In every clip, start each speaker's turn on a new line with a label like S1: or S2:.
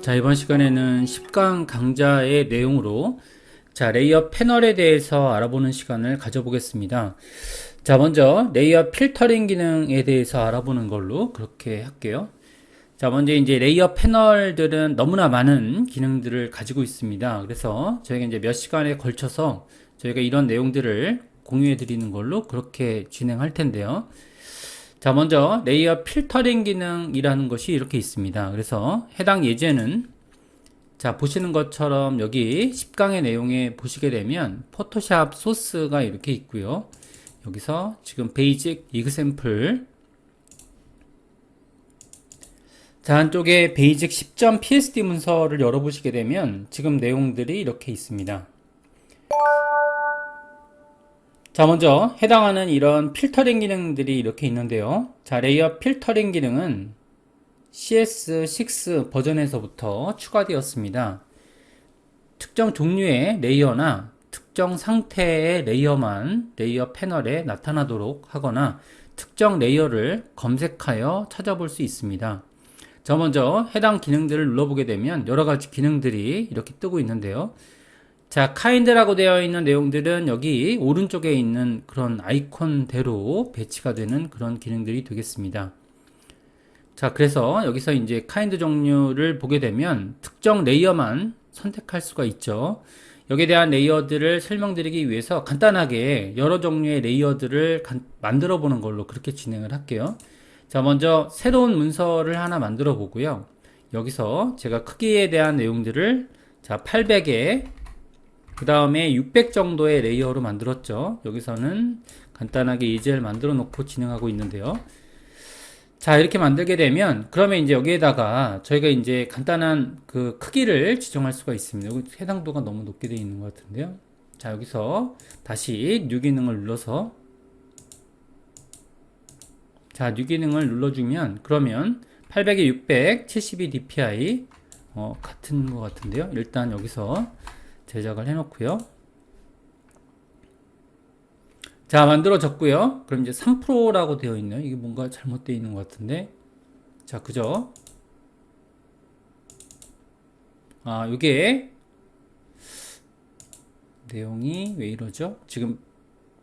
S1: 자, 이번 시간에는 10강 강좌의 내용으로 레이어 패널에 대해서 알아보는 시간을 가져보겠습니다. 자, 먼저 레이어 필터링 기능에 대해서 알아보는 걸로 그렇게 할게요. 자, 먼저 이제 레이어 패널들은 너무나 많은 기능들을 가지고 있습니다. 그래서 저희가 이제 몇 시간에 걸쳐서 저희가 이런 내용들을 공유해 드리는 걸로 그렇게 진행할 텐데요. 자, 먼저 레이어 필터링 기능이라는 것이 이렇게 있습니다. 그래서 해당 예제는 자, 보시는 것처럼 여기 10강의 내용에 보시게 되면 포토샵 소스가 이렇게 있고요. 여기서 지금 베이직 이그샘플, 자, 한쪽에 베이직 10.psd 문서를 열어보시게 되면 지금 내용들이 이렇게 있습니다. 자, 먼저 해당하는 이런 필터링 기능들이 이렇게 있는데요. 자, 레이어 필터링 기능은 CS6 버전에서부터 추가되었습니다. 특정 종류의 레이어나 특정 상태의 레이어만 레이어 패널에 나타나도록 하거나 특정 레이어를 검색하여 찾아볼 수 있습니다. 자, 먼저 해당 기능들을 눌러보게 되면 여러가지 기능들이 이렇게 뜨고 있는데요. 자, kind라고 되어 있는 내용들은 여기 오른쪽에 있는 그런 아이콘대로 배치가 되는 그런 기능들이 되겠습니다. 자, 그래서 여기서 이제 kind 종류를 보게 되면 특정 레이어만 선택할 수가 있죠. 여기에 대한 레이어들을 설명드리기 위해서 간단하게 여러 종류의 레이어들을 만들어 보는 걸로 그렇게 진행을 할게요. 자, 먼저 새로운 문서를 하나 만들어 보고요. 여기서 제가 크기에 대한 내용들을 자, 800에 그 다음에 600 정도의 레이어로 만들었죠. 여기서는 간단하게 예제를 만들어 놓고 진행하고 있는데요. 자, 이렇게 만들게 되면 그러면 이제 여기에다가 저희가 이제 간단한 그 크기를 지정할 수가 있습니다. 여기 해당도가 너무 높게 되어 있는 것 같은데요. 자, 여기서 다시 뉴 기능을 눌러서 자, 뉴 기능을 눌러주면 그러면 800에 600 72dpi 같은 것 같은데요. 일단 여기서 제작을 해 놓고요. 자, 만들어졌고요. 그럼 이제 3%라고 되어 있네요. 이게 뭔가 잘못되어 있는 것 같은데. 자, 그죠? 아, 이게 내용이 왜 이러죠? 지금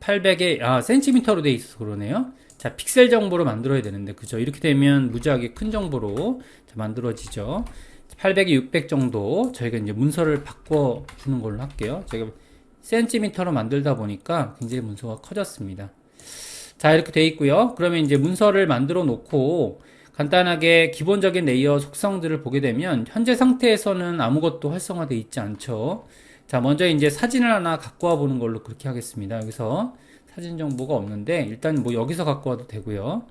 S1: 800에 센티미터로 되어 있어서 그러네요. 자, 픽셀 정보로 만들어야 되는데, 그죠? 이렇게 되면 무지하게 큰 정보로 만들어지죠. 800에 600 정도 저희가 이제 문서를 바꿔 주는 걸로 할게요. 제가 센티미터로 만들다 보니까 굉장히 문서가 커졌습니다. 자, 이렇게 돼 있고요. 그러면 이제 문서를 만들어 놓고 간단하게 기본적인 레이어 속성들을 보게 되면 현재 상태에서는 아무것도 활성화되어 있지 않죠. 자, 먼저 이제 사진을 하나 갖고 와 보는 걸로 그렇게 하겠습니다. 여기서 사진 정보가 없는데 일단 뭐 여기서 갖고 와도 되고요.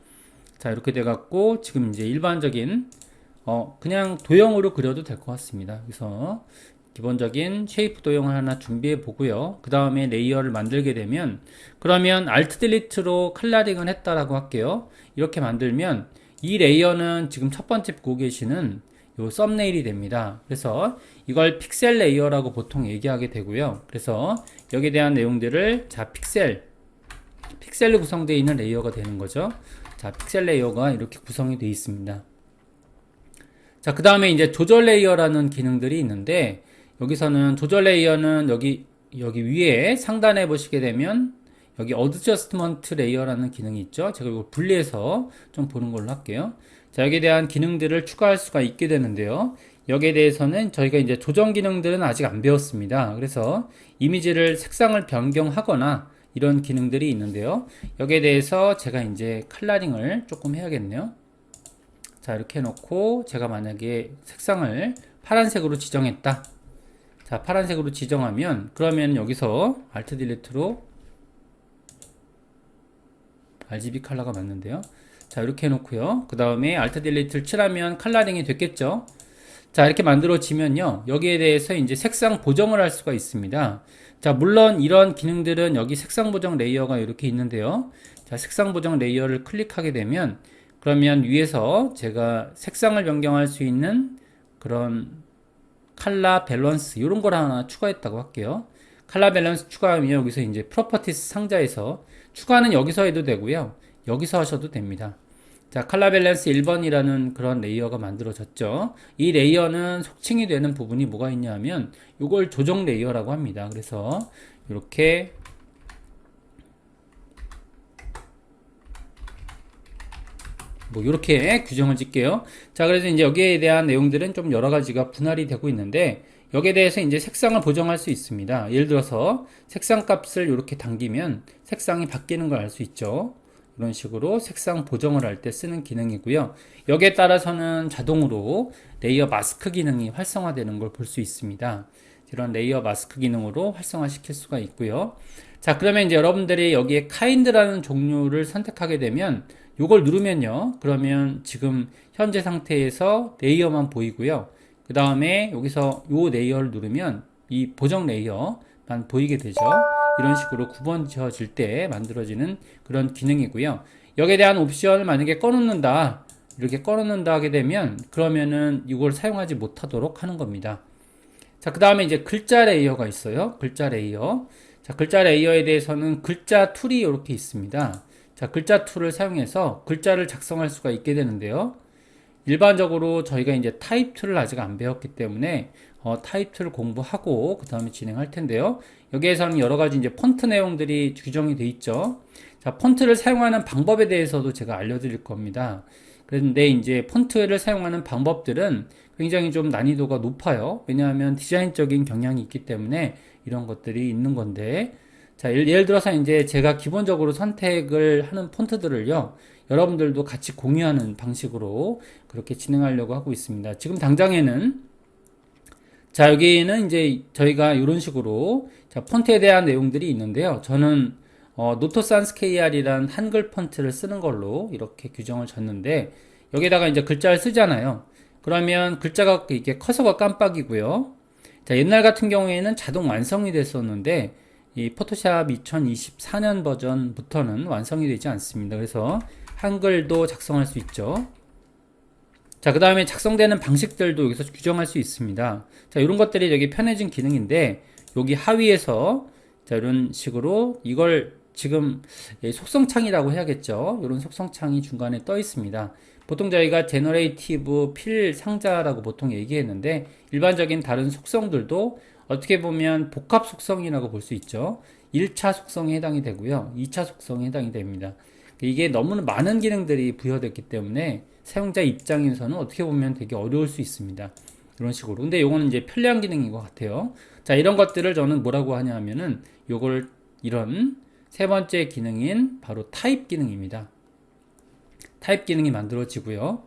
S1: 자, 이렇게 돼 갖고 지금 이제 일반적인 그냥 도형으로 그려도 될 것 같습니다. 그래서 기본적인 쉐이프 도형을 하나 준비해 보고요. 그 다음에 레이어를 만들게 되면 그러면 Alt Delete로 컬러링을 했다라고 할게요. 이렇게 만들면 이 레이어는 지금 첫 번째 보고 계시는 요 썸네일이 됩니다. 그래서 이걸 픽셀 레이어라고 보통 얘기하게 되고요. 그래서 여기에 대한 내용들을 자, 픽셀로 구성되어 있는 레이어가 되는 거죠. 자, 픽셀 레이어가 이렇게 구성이 되어 있습니다. 자, 그 다음에 이제 조절 레이어라는 기능들이 있는데 여기서는 조절 레이어는 여기 위에 상단에 보시게 되면 여기 어드저스트먼트 레이어라는 기능이 있죠. 제가 이걸 분리해서 좀 보는 걸로 할게요. 자, 여기에 대한 기능들을 추가할 수가 있게 되는데요. 여기에 대해서는 저희가 이제 조정 기능들은 아직 안 배웠습니다. 그래서 이미지를 색상을 변경하거나 이런 기능들이 있는데요. 여기에 대해서 제가 이제 컬러링을 조금 해야겠네요. 자, 이렇게 해놓고 제가 만약에 색상을 파란색으로 지정했다. 자, 파란색으로 지정하면 그러면 여기서 Alt Delete로 RGB 컬러가 맞는데요. 자, 이렇게 해놓고요. 그 다음에 Alt Delete를 칠하면 컬러링이 됐겠죠. 자, 이렇게 만들어지면요. 여기에 대해서 이제 색상 보정을 할 수가 있습니다. 자, 물론 이런 기능들은 여기 색상 보정 레이어가 이렇게 있는데요. 자, 색상 보정 레이어를 클릭하게 되면 그러면 위에서 제가 색상을 변경할 수 있는 그런 컬러 밸런스 이런 걸 하나 추가했다고 할게요. 컬러 밸런스 추가하면 여기서 이제 프로퍼티스 상자에서 추가는 여기서 해도 되고요. 여기서 하셔도 됩니다. 자, 컬러 밸런스 1번이라는 그런 레이어가 만들어졌죠. 이 레이어는 속칭이 되는 부분이 뭐가 있냐면 이걸 조정 레이어라고 합니다. 그래서 이렇게 뭐 이렇게 규정을 짓게요. 자, 그래서 이제 여기에 대한 내용들은 좀 여러 가지가 분할이 되고 있는데 여기에 대해서 이제 색상을 보정할 수 있습니다. 예를 들어서 색상 값을 이렇게 당기면 색상이 바뀌는 걸 알 수 있죠. 이런 식으로 색상 보정을 할 때 쓰는 기능이고요. 여기에 따라서는 자동으로 레이어 마스크 기능이 활성화되는 걸 볼 수 있습니다. 이런 레이어 마스크 기능으로 활성화시킬 수가 있고요. 자, 그러면 이제 여러분들이 여기에 kind라는 종류를 선택하게 되면 이걸 누르면요. 그러면 지금 현재 상태에서 레이어만 보이고요. 그 다음에 여기서 이 레이어를 누르면 이 보정 레이어만 보이게 되죠. 이런 식으로 구분져질 때 만들어지는 그런 기능이고요. 여기에 대한 옵션을 만약에 꺼놓는다, 이렇게 꺼놓는다 하게 되면 그러면은 이걸 사용하지 못하도록 하는 겁니다. 자, 그 다음에 이제 글자 레이어가 있어요. 글자 레이어. 자, 글자 레이어에 대해서는 글자 툴이 이렇게 있습니다. 자, 글자 툴을 사용해서 글자를 작성할 수가 있게 되는데요. 일반적으로 저희가 이제 타입 툴을 아직 안 배웠기 때문에 타입 툴을 공부하고 그 다음에 진행할 텐데요. 여기에서는 여러 가지 이제 폰트 내용들이 규정이 돼 있죠. 자, 폰트를 사용하는 방법에 대해서도 제가 알려드릴 겁니다. 그런데 이제 폰트를 사용하는 방법들은 굉장히 좀 난이도가 높아요. 왜냐하면 디자인적인 경향이 있기 때문에 이런 것들이 있는 건데, 자, 예를 들어서 이제 제가 기본적으로 선택을 하는 폰트들을요, 여러분들도 같이 공유하는 방식으로 그렇게 진행하려고 하고 있습니다. 지금 당장에는, 자, 여기는 이제 저희가 이런 식으로, 자, 폰트에 대한 내용들이 있는데요. 저는, 노트 산스 KR이란 한글 폰트를 쓰는 걸로 이렇게 규정을 줬는데, 여기다가 이제 글자를 쓰잖아요. 그러면 글자가 이게 커서가 깜빡이고요. 자, 옛날 같은 경우에는 자동 완성이 됐었는데, 이 포토샵 2024년 버전부터는 완성이 되지 않습니다. 그래서 한글도 작성할 수 있죠. 자, 그 다음에 작성되는 방식들도 여기서 규정할 수 있습니다. 자, 이런 것들이 여기 편해진 기능인데, 여기 하위에서, 자, 이런 식으로 이걸 지금 속성창이라고 해야겠죠. 이런 속성창이 중간에 떠 있습니다. 보통 저희가 제너레이티브 필 상자라고 보통 얘기했는데, 일반적인 다른 속성들도 어떻게 보면 복합 속성이라고 볼 수 있죠. 1차 속성에 해당이 되고요. 2차 속성에 해당이 됩니다. 이게 너무 많은 기능들이 부여됐기 때문에 사용자 입장에서는 어떻게 보면 되게 어려울 수 있습니다. 이런 식으로. 근데 요거는 이제 편리한 기능인 것 같아요. 자, 이런 것들을 저는 뭐라고 하냐 하면은 요걸 이런 세 번째 기능인 바로 타입 기능입니다. 타입 기능이 만들어지고요.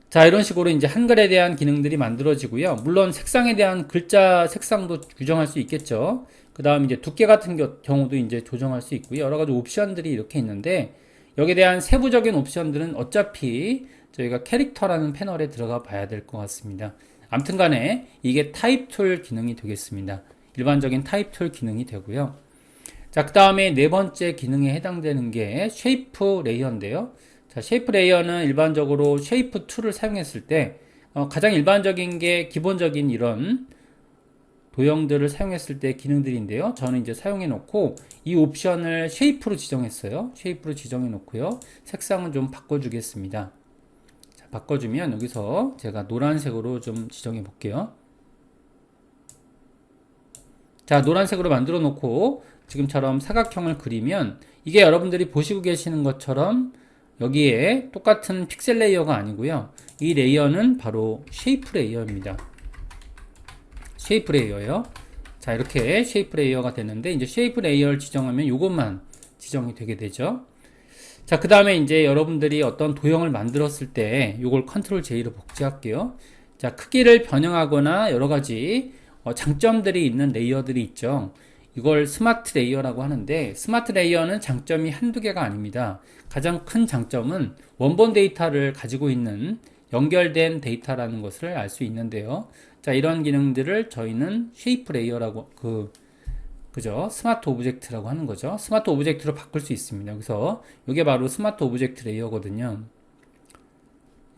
S1: 자, 이런 식으로 이제 한글에 대한 기능들이 만들어지고요. 물론 색상에 대한 글자 색상도 규정할 수 있겠죠. 그 다음 이제 두께 같은 경우도 이제 조정할 수 있고요. 여러 가지 옵션들이 이렇게 있는데, 여기에 대한 세부적인 옵션들은 어차피 저희가 캐릭터라는 패널에 들어가 봐야 될 것 같습니다. 아무튼 간에 이게 타입 툴 기능이 되겠습니다. 일반적인 타입 툴 기능이 되고요. 자, 그 다음에 네 번째 기능에 해당되는 게 쉐이프 레이어인데요. 자, 쉐이프 레이어는 일반적으로 쉐이프 툴을 사용했을 때 가장 일반적인 게 기본적인 이런 도형들을 사용했을 때 기능들인데요. 저는 이제 사용해 놓고 이 옵션을 쉐이프로 지정했어요. 쉐이프로 지정해 놓고요. 색상은 좀 바꿔주겠습니다. 자, 바꿔주면 여기서 제가 노란색으로 좀 지정해 볼게요. 자, 노란색으로 만들어 놓고 지금처럼 사각형을 그리면 이게 여러분들이 보시고 계시는 것처럼 여기에 똑같은 픽셀 레이어가 아니고요. 이 레이어는 바로 쉐이프 레이어입니다. 쉐이프 레이어요. 자, 이렇게 쉐이프 레이어가 되는데 이제 쉐이프 레이어를 지정하면 이것만 지정이 되게 되죠. 자, 그 다음에 이제 여러분들이 어떤 도형을 만들었을 때 이걸 컨트롤 J로 복제할게요. 자, 크기를 변형하거나 여러 가지 장점들이 있는 레이어들이 있죠. 이걸 스마트 레이어라고 하는데, 스마트 레이어는 장점이 한두 개가 아닙니다. 가장 큰 장점은 원본 데이터를 가지고 있는 연결된 데이터라는 것을 알 수 있는데요. 자, 이런 기능들을 저희는 쉐이프 레이어라고, 그죠? 스마트 오브젝트라고 하는 거죠. 스마트 오브젝트로 바꿀 수 있습니다. 그래서 이게 바로 스마트 오브젝트 레이어거든요.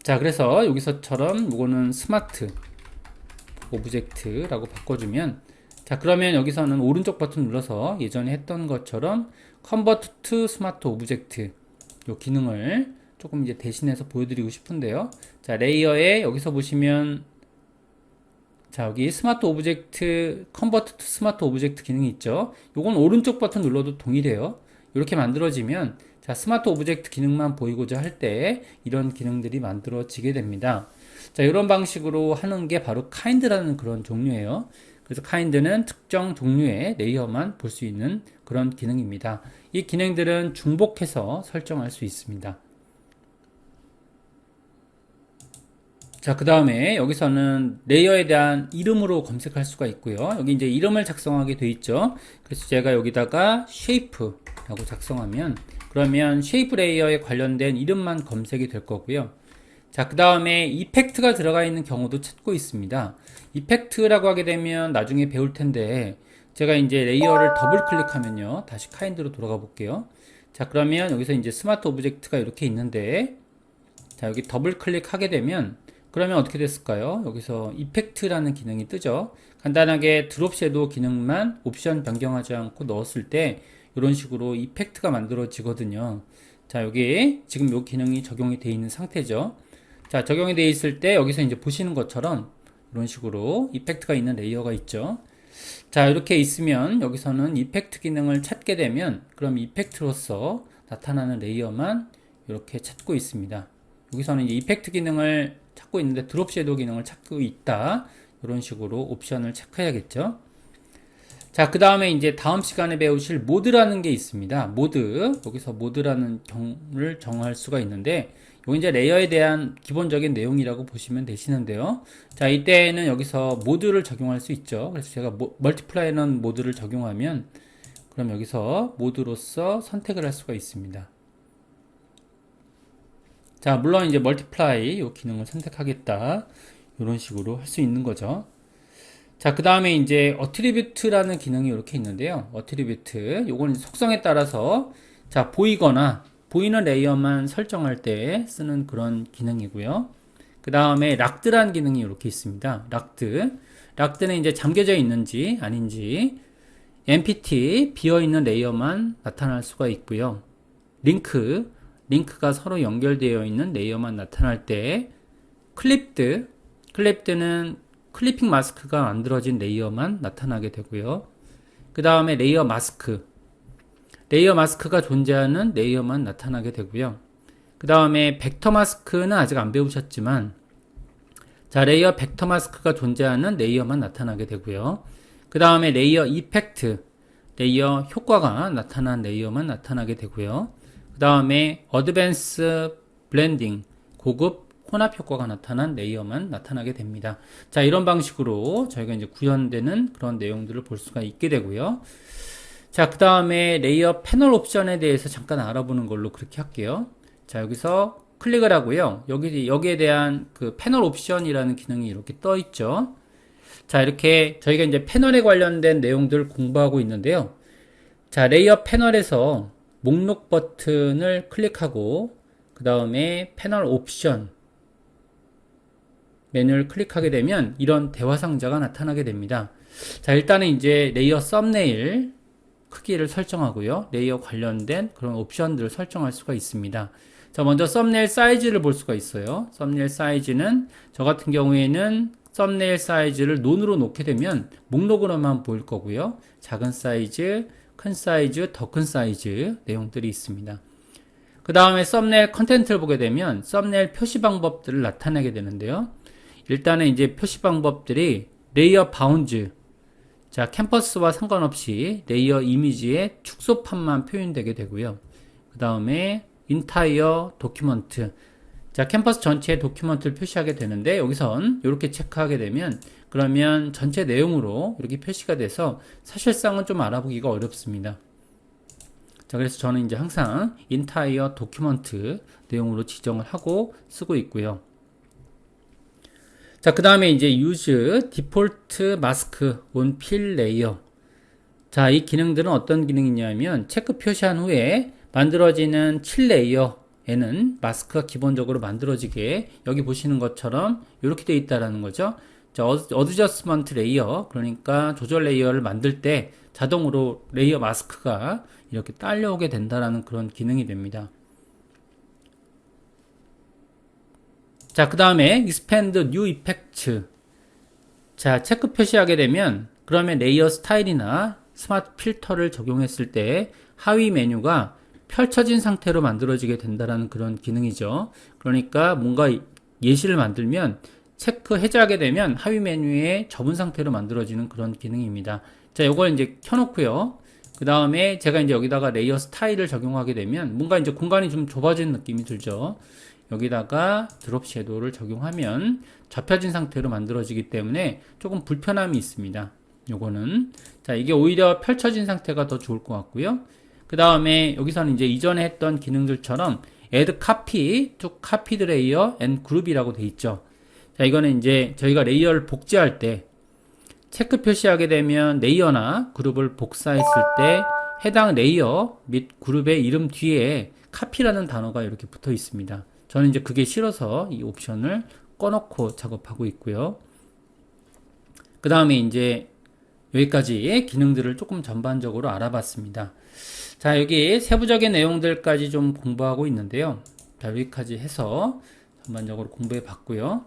S1: 자, 그래서 여기서처럼 이거는 스마트 오브젝트라고 바꿔주면, 자, 그러면 여기서는 오른쪽 버튼 눌러서 예전에 했던 것처럼 Convert to Smart Object 요 기능을 조금 이제 대신해서 보여드리고 싶은데요. 자, 레이어에 여기서 보시면 자, 여기 스마트 오브젝트 컨버트 투 스마트 오브젝트 기능이 있죠. 요건 오른쪽 버튼 눌러도 동일해요. 이렇게 만들어지면 자, 스마트 오브젝트 기능만 보이고자 할 때 이런 기능들이 만들어지게 됩니다. 자, 이런 방식으로 하는 게 바로 카인드라는 그런 종류예요. 그래서 카인드는 특정 종류의 레이어만 볼 수 있는 그런 기능입니다. 이 기능들은 중복해서 설정할 수 있습니다. 자, 그 다음에 여기서는 레이어에 대한 이름으로 검색할 수가 있고요. 여기 이제 이름을 작성하게 돼 있죠. 그래서 제가 여기다가 쉐이프라고 작성하면 그러면 쉐이프 레이어에 관련된 이름만 검색이 될 거고요. 자, 그 다음에 이펙트가 들어가 있는 경우도 찾고 있습니다. 이펙트라고 하게 되면 나중에 배울 텐데 제가 이제 레이어를 더블 클릭하면요. 다시 카인드로 돌아가 볼게요. 자, 그러면 여기서 이제 스마트 오브젝트가 이렇게 있는데 자, 여기 더블 클릭하게 되면 그러면 어떻게 됐을까요? 여기서 이펙트라는 기능이 뜨죠. 간단하게 드롭 섀도우 기능만 옵션 변경하지 않고 넣었을 때 이런 식으로 이펙트가 만들어지거든요. 자, 여기 지금 이 기능이 적용이 되어 있는 상태죠. 자, 적용이 되어 있을 때 여기서 이제 보시는 것처럼 이런 식으로 이펙트가 있는 레이어가 있죠. 자, 이렇게 있으면 여기서는 이펙트 기능을 찾게 되면 그럼 이펙트로서 나타나는 레이어만 이렇게 찾고 있습니다. 여기서는 이제 이펙트 기능을 찾고 있는데 드롭 섀도우 기능을 찾고 있다. 이런 식으로 옵션을 체크해야겠죠. 자, 그 다음에 이제 다음 시간에 배우실 모드라는 게 있습니다. 모드. 여기서 모드라는 경우를 정할 수가 있는데 여기 이제 레이어에 대한 기본적인 내용이라고 보시면 되시는데요. 자, 이때는 여기서 모드를 적용할 수 있죠. 그래서 제가 멀티플라이라는 모드를 적용하면 그럼 여기서 모드로서 선택을 할 수가 있습니다. 자, 물론 이제 멀티플라이 이 기능을 선택하겠다. 이런 식으로 할 수 있는 거죠. 자, 그 다음에 이제 어트리뷰트라는 기능이 이렇게 있는데요. 어트리뷰트. 요건 속성에 따라서 자, 보이는 레이어만 설정할 때 쓰는 그런 기능이고요. 그 다음에 락드라는 기능이 이렇게 있습니다. 락드는 이제 잠겨져 있는지 아닌지 empty 비어있는 레이어만 나타날 수가 있고요. 링크가 서로 연결되어 있는 레이어만 나타날 때 클립드는 클리핑 마스크가 만들어진 레이어만 나타나게 되고요. 그 다음에 레이어 마스크가 존재하는 레이어만 나타나게 되고요. 그 다음에 벡터 마스크는 아직 안 배우셨지만 자, 레이어 벡터 마스크가 존재하는 레이어만 나타나게 되고요. 그 다음에 레이어 이펙트, 레이어 효과가 나타난 레이어만 나타나게 되고요. 그 다음에 어드밴스 블렌딩, 고급 혼합 효과가 나타난 레이어만 나타나게 됩니다. 자, 이런 방식으로 저희가 이제 구현되는 그런 내용들을 볼 수가 있게 되고요. 자, 그 다음에 레이어 패널 옵션에 대해서 잠깐 알아보는 걸로 그렇게 할게요. 자, 여기서 클릭을 하고요. 여기에 대한 그 패널 옵션이라는 기능이 이렇게 떠 있죠. 자, 이렇게 저희가 이제 패널에 관련된 내용들을 공부하고 있는데요. 자, 레이어 패널에서 목록 버튼을 클릭하고 그 다음에 패널 옵션 메뉴를 클릭하게 되면 이런 대화 상자가 나타나게 됩니다. 자, 일단은 이제 레이어 썸네일 크기를 설정하고요. 레이어 관련된 그런 옵션들을 설정할 수가 있습니다. 자, 먼저 썸네일 사이즈를 볼 수가 있어요. 썸네일 사이즈는 저 같은 경우에는 썸네일 사이즈를 논으로 놓게 되면 목록으로만 보일 거고요. 작은 사이즈, 큰 사이즈, 더 큰 사이즈 내용들이 있습니다. 그 다음에 썸네일 컨텐츠를 보게 되면 썸네일 표시 방법들을 나타내게 되는데요. 일단은 이제 표시 방법들이 레이어 바운즈, 자, 캠퍼스와 상관없이 레이어 이미지의 축소판만 표현되게 되고요. 그 다음에 인타이어 도큐먼트, 자, 캠퍼스 전체의 도큐먼트를 표시하게 되는데 여기선 이렇게 체크하게 되면 그러면 전체 내용으로 이렇게 표시가 돼서 사실상은 좀 알아보기가 어렵습니다. 자, 그래서 저는 이제 항상 인타이어 도큐먼트 내용으로 지정을 하고 쓰고 있고요. 자, 그 다음에 이제 use default mask on fill layer. 자, 이 기능들은 어떤 기능이냐면 체크 표시한 후에 만들어지는 7레이어에는 마스크가 기본적으로 만들어지게 여기 보시는 것처럼 이렇게 되어 있다라는 거죠. 자, 어드저스먼트 레이어, 그러니까 조절 레이어를 만들 때 자동으로 레이어 마스크가 이렇게 딸려오게 된다라는 그런 기능이 됩니다. 자, 그 다음에 expand new effects. 자, 체크 표시하게 되면 그러면 레이어 스타일이나 스마트 필터를 적용했을 때 하위 메뉴가 펼쳐진 상태로 만들어지게 된다는 그런 기능이죠. 그러니까 뭔가 예시를 만들면 체크 해제하게 되면 하위 메뉴에 접은 상태로 만들어지는 그런 기능입니다. 자, 요걸 이제 켜놓고요. 그 다음에 제가 이제 여기다가 레이어 스타일을 적용하게 되면 뭔가 이제 공간이 좀 좁아진 느낌이 들죠. 여기다가 드롭 섀도우를 적용하면 접혀진 상태로 만들어지기 때문에 조금 불편함이 있습니다. 요거는. 자, 이게 오히려 펼쳐진 상태가 더 좋을 것 같고요. 그 다음에 여기서는 이제 이전에 했던 기능들처럼 add copy to copied layer and group이라고 돼 있죠. 자, 이거는 이제 저희가 레이어를 복제할 때 체크 표시하게 되면 레이어나 그룹을 복사했을 때 해당 레이어 및 그룹의 이름 뒤에 카피라는 단어가 이렇게 붙어 있습니다. 저는 이제 그게 싫어서 이 옵션을 꺼놓고 작업하고 있고요. 그 다음에 이제 여기까지 기능들을 조금 전반적으로 알아봤습니다. 자, 여기 세부적인 내용들까지 좀 공부하고 있는데요. 자, 여기까지 해서 전반적으로 공부해 봤고요.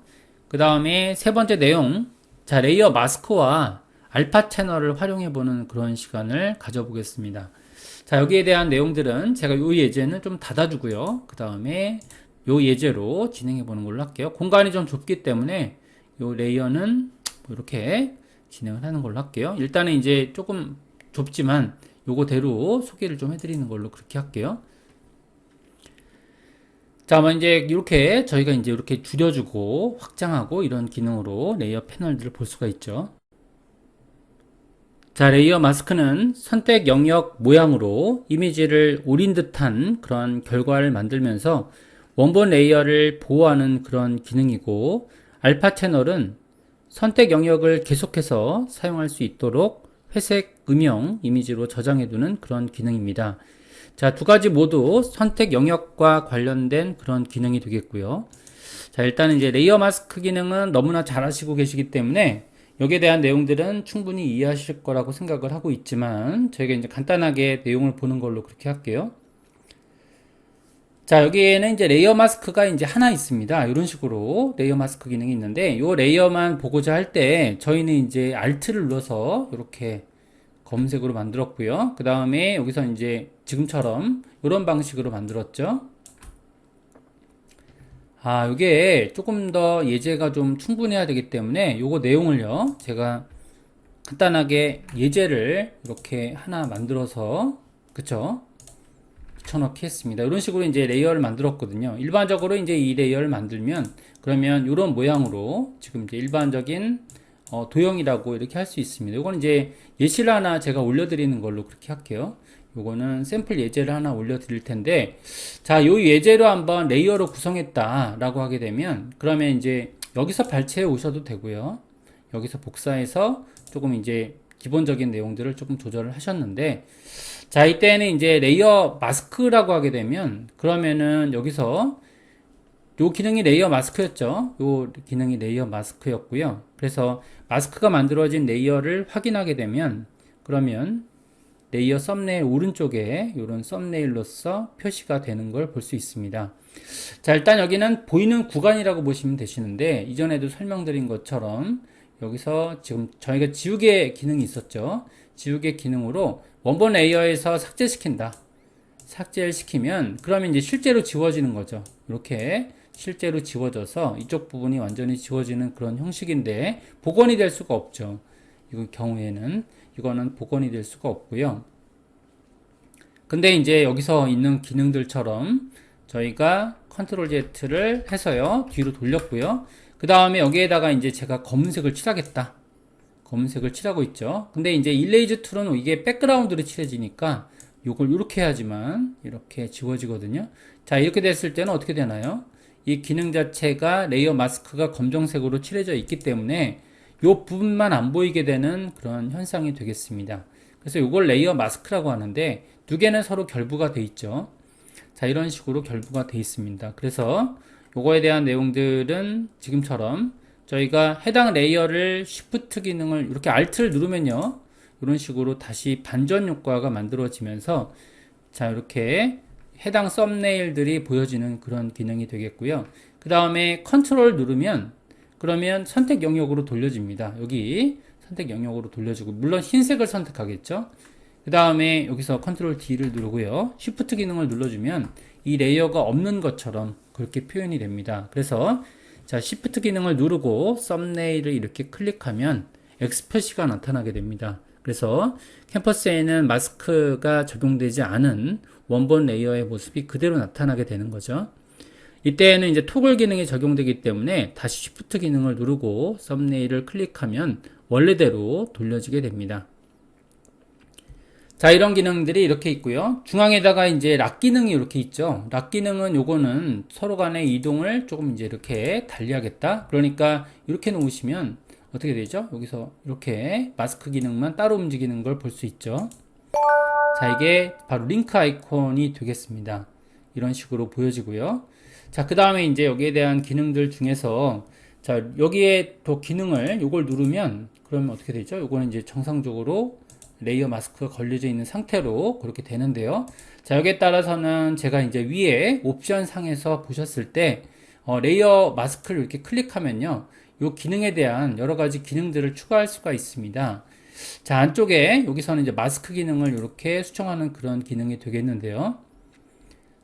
S1: 그 다음에 세 번째 내용, 자, 레이어 마스크와 알파 채널을 활용해 보는 그런 시간을 가져보겠습니다. 자, 여기에 대한 내용들은 제가 이 예제는 좀 닫아주고요. 그 다음에 이 예제로 진행해 보는 걸로 할게요. 공간이 좀 좁기 때문에 이 레이어는 이렇게 진행을 하는 걸로 할게요. 일단은 이제 조금 좁지만 요거대로 소개를 좀 해드리는 걸로 그렇게 할게요. 자, 이제 이렇게 저희가 이제 이렇게 줄여주고 확장하고 이런 기능으로 레이어 패널들을 볼 수가 있죠. 자, 레이어 마스크는 선택 영역 모양으로 이미지를 오린 듯한 그런 결과를 만들면서 원본 레이어를 보호하는 그런 기능이고, 알파 채널은 선택 영역을 계속해서 사용할 수 있도록 회색 음영 이미지로 저장해두는 그런 기능입니다. 자, 두 가지 모두 선택 영역과 관련된 그런 기능이 되겠고요. 자, 일단은 이제 레이어 마스크 기능은 너무나 잘 아시고 계시기 때문에 여기에 대한 내용들은 충분히 이해하실 거라고 생각을 하고 있지만 저희가 이제 간단하게 내용을 보는 걸로 그렇게 할게요. 자, 여기에는 이제 레이어 마스크가 이제 하나 있습니다. 이런 식으로 레이어 마스크 기능이 있는데 이 레이어만 보고자 할 때 저희는 이제 Alt를 눌러서 이렇게 검은색으로 만들었고요. 그 다음에 여기서 이제 지금처럼 이런 방식으로 만들었죠. 아, 이게 조금 더 예제가 좀 충분해야 되기 때문에 요거 내용을요, 제가 간단하게 예제를 이렇게 하나 만들어서, 그쵸? 붙여넣기 했습니다. 이런 식으로 이제 레이어를 만들었거든요. 일반적으로 이제 이 레이어를 만들면, 그러면 이런 모양으로 지금 이제 일반적인 도형이라고 이렇게 할 수 있습니다. 이건 이제 예시를 하나 제가 올려드리는 걸로 그렇게 할게요. 요거는 샘플 예제를 하나 올려드릴 텐데, 자, 요 예제로 한번 레이어로 구성했다 라고 하게 되면, 그러면 이제 여기서 발췌해 오셔도 되고요. 여기서 복사해서 조금 이제 기본적인 내용들을 조금 조절을 하셨는데, 자, 이때는 이제 레이어 마스크라고 하게 되면, 그러면은 여기서 요 기능이 레이어 마스크였죠. 요 기능이 레이어 마스크였고요. 그래서 마스크가 만들어진 레이어를 확인하게 되면, 그러면 레이어 썸네일 오른쪽에 이런 썸네일로서 표시가 되는 걸 볼 수 있습니다. 자, 일단 여기는 보이는 구간이라고 보시면 되시는데, 이전에도 설명드린 것처럼 여기서 지금 저희가 지우개 기능이 있었죠. 지우개 기능으로 원본 레이어에서 삭제시킨다. 삭제를 시키면 그러면 이제 실제로 지워지는 거죠. 이렇게 실제로 지워져서 이쪽 부분이 완전히 지워지는 그런 형식인데 복원이 될 수가 없죠. 이 경우에는 이거는 복원이 될 수가 없고요. 근데 이제 여기서 있는 기능들처럼 저희가 컨트롤 Z를 해서요, 뒤로 돌렸고요. 그 다음에 여기에다가 이제 제가 검은색을 칠하겠다. 검은색을 칠하고 있죠. 근데 이제 일레이즈 툴은 이게 백그라운드로 칠해지니까 이걸 이렇게 해야지만 이렇게 지워지거든요. 자, 이렇게 됐을 때는 어떻게 되나요? 이 기능 자체가 레이어 마스크가 검정색으로 칠해져 있기 때문에 이 부분만 안 보이게 되는 그런 현상이 되겠습니다. 그래서 이걸 레이어 마스크라고 하는데 두 개는 서로 결부가 돼 있죠. 자, 이런 식으로 결부가 돼 있습니다. 그래서 요거에 대한 내용들은 지금처럼 저희가 해당 레이어를 Shift 기능을 이렇게 Alt를 누르면요, 이런 식으로 다시 반전 효과가 만들어지면서 자, 이렇게 해당 썸네일들이 보여지는 그런 기능이 되겠고요. 그 다음에 컨트롤 누르면 그러면 선택 영역으로 돌려집니다. 여기 선택 영역으로 돌려주고 물론 흰색을 선택하겠죠. 그 다음에 여기서 컨트롤 D를 누르고요. 쉬프트 기능을 눌러주면 이 레이어가 없는 것처럼 그렇게 표현이 됩니다. 그래서 자, 쉬프트 기능을 누르고 썸네일을 이렇게 클릭하면 X 표시가 나타나게 됩니다. 그래서 캠퍼스에는 마스크가 적용되지 않은 원본 레이어의 모습이 그대로 나타나게 되는 거죠. 이때에는 이제 토글 기능이 적용되기 때문에 다시 쉬프트 기능을 누르고 썸네일을 클릭하면 원래대로 돌려지게 됩니다. 자, 이런 기능들이 이렇게 있고요. 중앙에다가 이제 락 기능이 이렇게 있죠. 락 기능은 요거는 서로 간의 이동을 조금 이제 이렇게 달리하겠다. 그러니까 이렇게 놓으시면 어떻게 되죠? 여기서 이렇게 마스크 기능만 따로 움직이는 걸 볼 수 있죠. 자, 이게 바로 링크 아이콘이 되겠습니다. 이런 식으로 보여지고요. 자, 그 다음에 이제 여기에 대한 기능들 중에서 자, 여기에 또 기능을 요걸 누르면 그러면 어떻게 되죠? 요거는 이제 정상적으로 레이어 마스크가 걸려져 있는 상태로 그렇게 되는데요. 자, 여기에 따라서는 제가 이제 위에 옵션 상에서 보셨을 때 레이어 마스크를 이렇게 클릭하면요. 요 기능에 대한 여러 가지 기능들을 추가할 수가 있습니다. 자, 안쪽에 여기서는 이제 마스크 기능을 이렇게 수정하는 그런 기능이 되겠는데요.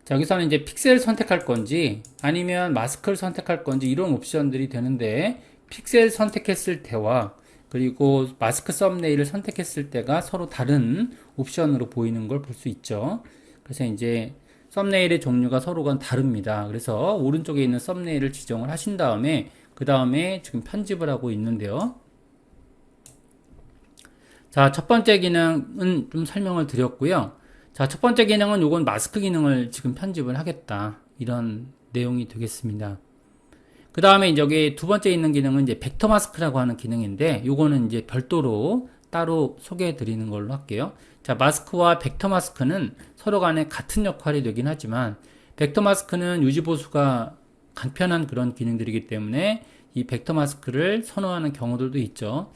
S1: 자, 여기서는 이제 픽셀 선택할 건지 아니면 마스크를 선택할 건지 이런 옵션들이 되는데 픽셀 선택했을 때와 그리고 마스크 썸네일을 선택했을 때가 서로 다른 옵션으로 보이는 걸 볼 수 있죠. 그래서 이제 썸네일의 종류가 서로가 다릅니다. 그래서 오른쪽에 있는 썸네일을 지정을 하신 다음에 그 다음에 지금 편집을 하고 있는데요. 자, 첫 번째 기능은 좀 설명을 드렸고요. 자, 첫 번째 기능은 요건 마스크 기능을 지금 편집을 하겠다. 이런 내용이 되겠습니다. 그 다음에 이제 여기 두 번째 있는 기능은 이제 벡터 마스크라고 하는 기능인데 요거는 이제 별도로 따로 소개해 드리는 걸로 할게요. 자, 마스크와 벡터 마스크는 서로 간에 같은 역할이 되긴 하지만 벡터 마스크는 유지 보수가 간편한 그런 기능들이기 때문에 이 벡터 마스크를 선호하는 경우들도 있죠.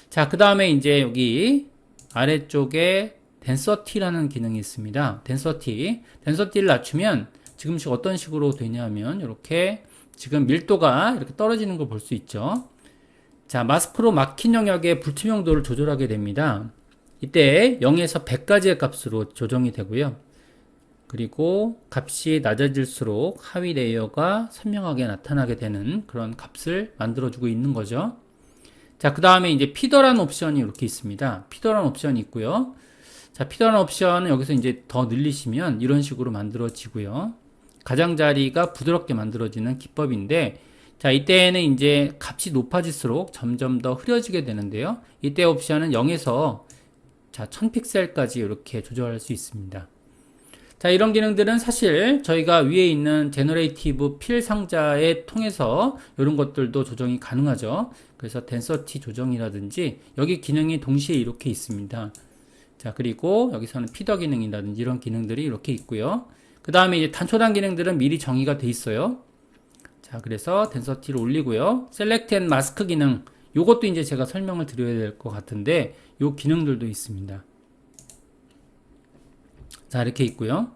S1: 자, 그 다음에 이제 여기 아래쪽에 덴서티라는 기능이 있습니다. 덴서티를 낮추면 지금씩 어떤 식으로 되냐면 이렇게 지금 밀도가 이렇게 떨어지는 걸 볼 수 있죠. 자, 마스크로 막힌 영역의 불투명도를 조절하게 됩니다. 이때 0에서 100까지의 값으로 조정이 되고요. 그리고 값이 낮아질수록 하위 레이어가 선명하게 나타나게 되는 그런 값을 만들어주고 있는 거죠. 자, 그 다음에 이제 피더라는 옵션이 이렇게 있습니다. 피더라는 옵션이 있고요. 자, 피더라는 옵션은 여기서 이제 더 늘리시면 이런 식으로 만들어지고요. 가장자리가 부드럽게 만들어지는 기법인데, 자, 이때에는 이제 값이 높아질수록 점점 더 흐려지게 되는데요. 이때 옵션은 0에서 자, 1000픽셀까지 이렇게 조절할 수 있습니다. 자, 이런 기능들은 사실 저희가 위에 있는 제너레이티브 필 상자에 통해서 이런 것들도 조정이 가능하죠. 그래서 덴서티 조정이라든지 여기 기능이 동시에 이렇게 있습니다. 자, 그리고 여기서는 피더 기능이라든지 이런 기능들이 이렇게 있고요. 그 다음에 이제 단초단 기능들은 미리 정의가 돼 있어요. 자, 그래서 덴서티를 올리고요. 셀렉트 앤 마스크 기능, 요것도 이제 제가 설명을 드려야 될 것 같은데 요 기능들도 있습니다. 자, 이렇게 있고요.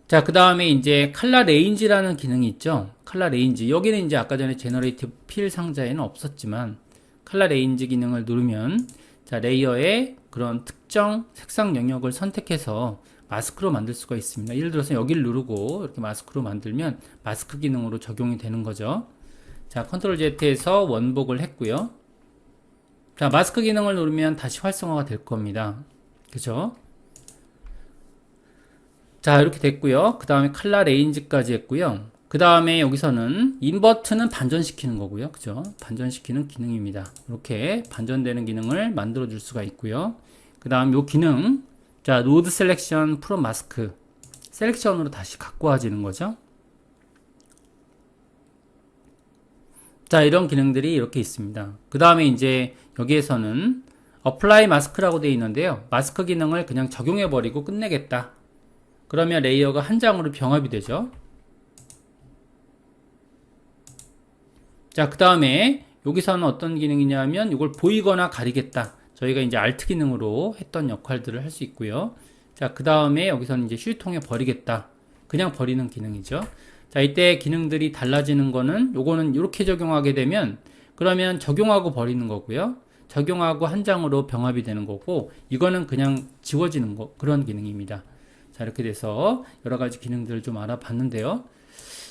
S1: 자, 그 다음에 이제 컬러 레인지라는 기능이 있죠. 컬러 레인지. 여기는 이제 아까 전에 제너레이티브 필 상자에는 없었지만 컬러 레인지 기능을 누르면 자, 레이어의 그런 특정 색상 영역을 선택해서 마스크로 만들 수가 있습니다. 예를 들어서 여기를 누르고 이렇게 마스크로 만들면 마스크 기능으로 적용이 되는 거죠. 자, 컨트롤 Z에서 원복을 했고요. 자, 마스크 기능을 누르면 다시 활성화가 될 겁니다. 그죠? 자, 이렇게 됐고요. 그 다음에 컬러 레인지까지 했고요. 그 다음에 여기서는 인버트는 반전시키는 거고요. 그죠? 반전시키는 기능입니다. 이렇게 반전되는 기능을 만들어 줄 수가 있고요. 그 다음 요 기능, 자, 노드 셀렉션 프롬 마스크 셀렉션으로 다시 갖고 와지는 거죠. 자, 이런 기능들이 이렇게 있습니다. 그 다음에 이제 여기에서는 apply 마스크라고 되어 있는데요. 마스크 기능을 그냥 적용해 버리고 끝내겠다. 그러면 레이어가 한 장으로 병합이 되죠. 자, 그 다음에 여기서는 어떤 기능이냐면 이걸 보이거나 가리겠다. 저희가 이제 Alt 기능으로 했던 역할들을 할 수 있고요. 자, 그 다음에 여기서는 이제 휴지통에 버리겠다. 그냥 버리는 기능이죠. 자, 이때 기능들이 달라지는 거는 요거는 이렇게 적용하게 되면 그러면 적용하고 버리는 거고요. 적용하고 한 장으로 병합이 되는 거고 이거는 그냥 지워지는 거 그런 기능입니다. 자, 이렇게 돼서 여러 가지 기능들을 좀 알아봤는데요.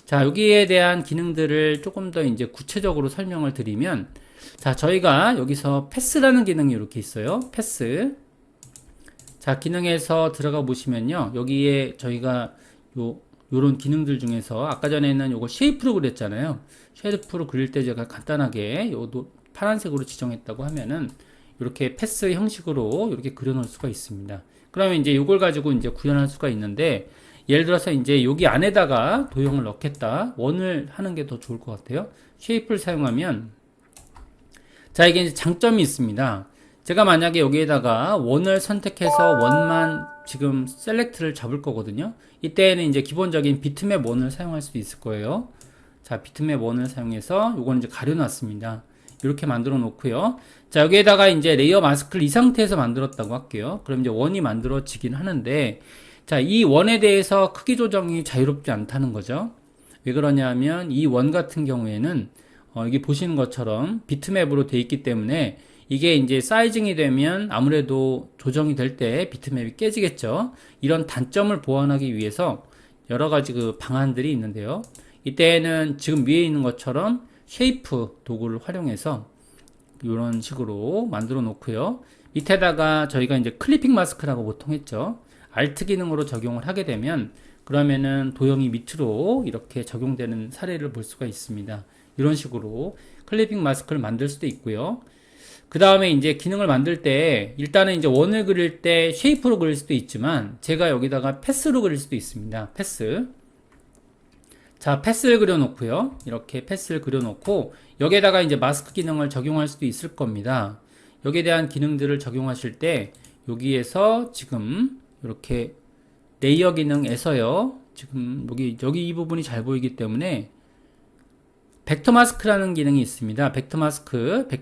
S1: 자, 여기에 대한 기능들을 조금 더 이제 구체적으로 설명을 드리면 자, 저희가 여기서 패스라는 기능이 이렇게 있어요. 패스. 자, 기능에서 들어가 보시면요. 여기에 저희가 요런 기능들 중에서 아까 전에는 요거 쉐이프로 그렸잖아요. 쉐이프로 그릴 때 제가 간단하게 요도 파란색으로 지정했다고 하면은 이렇게 패스 형식으로 이렇게 그려 놓을 수가 있습니다. 그러면 이제 요걸 가지고 이제 구현할 수가 있는데 예를 들어서 이제 여기 안에다가 도형을 넣겠다. 원을 하는 게 더 좋을 것 같아요. 쉐이프를 사용하면 자, 이게 이제 장점이 있습니다. 제가 만약에 여기에다가 원을 선택해서 원만 지금 셀렉트를 잡을 거거든요. 이때는 이제 기본적인 비트맵 원을 사용할 수 있을 거예요. 자, 비트맵 원을 사용해서 요거는 이제 가려놨습니다. 이렇게 만들어 놓고요. 자, 여기에다가 이제 레이어 마스크를 이 상태에서 만들었다고 할게요. 그럼 이제 원이 만들어지긴 하는데, 자, 이 원에 대해서 크기 조정이 자유롭지 않다는 거죠. 왜 그러냐면 이 원 같은 경우에는 여기 보시는 것처럼 비트맵으로 돼 있기 때문에 이게 이제 사이징이 되면 아무래도 조정이 될 때 비트맵이 깨지겠죠. 이런 단점을 보완하기 위해서 여러 가지 그 방안들이 있는데요. 이때는 지금 위에 있는 것처럼 쉐이프 도구를 활용해서 이런 식으로 만들어 놓고요. 밑에다가 저희가 이제 클리핑 마스크라고 보통 했죠. Alt 기능으로 적용을 하게 되면 그러면은 도형이 밑으로 이렇게 적용되는 사례를 볼 수가 있습니다. 이런 식으로 클리핑 마스크를 만들 수도 있고요. 그 다음에 이제 기능을 만들 때 일단은 이제 원을 그릴 때 쉐이프로 그릴 수도 있지만 제가 여기다가 패스로 그릴 수도 있습니다. 패스. 자, 패스를 그려 놓고요. 이렇게 패스를 그려 놓고 여기에다가 이제 마스크 기능을 적용할 수도 있을 겁니다. 여기에 대한 기능들을 적용하실 때 여기에서 지금 이렇게 레이어 기능에서요. 지금 여기 이 부분이 잘 보이기 때문에 벡터 마스크라는 기능이 있습니다. 벡터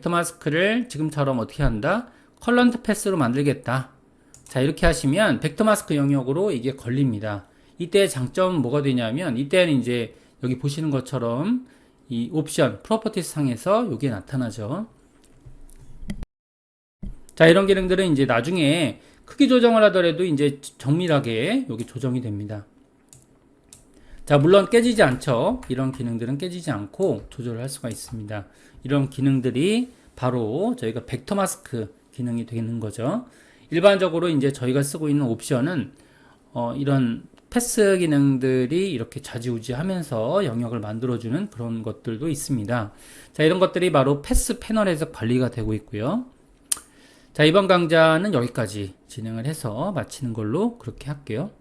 S1: 마스크를 지금처럼 어떻게 한다? 컬런트 패스로 만들겠다. 자, 이렇게 하시면 벡터 마스크 영역으로 이게 걸립니다. 이때의 장점은 뭐가 되냐면 이때는 이제 여기 보시는 것처럼 이 옵션 프로퍼티스 상에서 이게 나타나죠. 자, 이런 기능들은 이제 나중에 크기 조정을 하더라도 이제 정밀하게 여기 조정이 됩니다. 자, 물론 깨지지 않죠. 이런 기능들은 깨지지 않고 조절을 할 수가 있습니다. 이런 기능들이 바로 저희가 벡터 마스크 기능이 되는 거죠. 일반적으로 이제 저희가 쓰고 있는 옵션은 이런 패스 기능들이 이렇게 좌지우지하면서 영역을 만들어주는 그런 것들도 있습니다. 자, 이런 것들이 바로 패스 패널에서 관리가 되고 있고요. 자, 이번 강좌는 여기까지 진행을 해서 마치는 걸로 그렇게 할게요.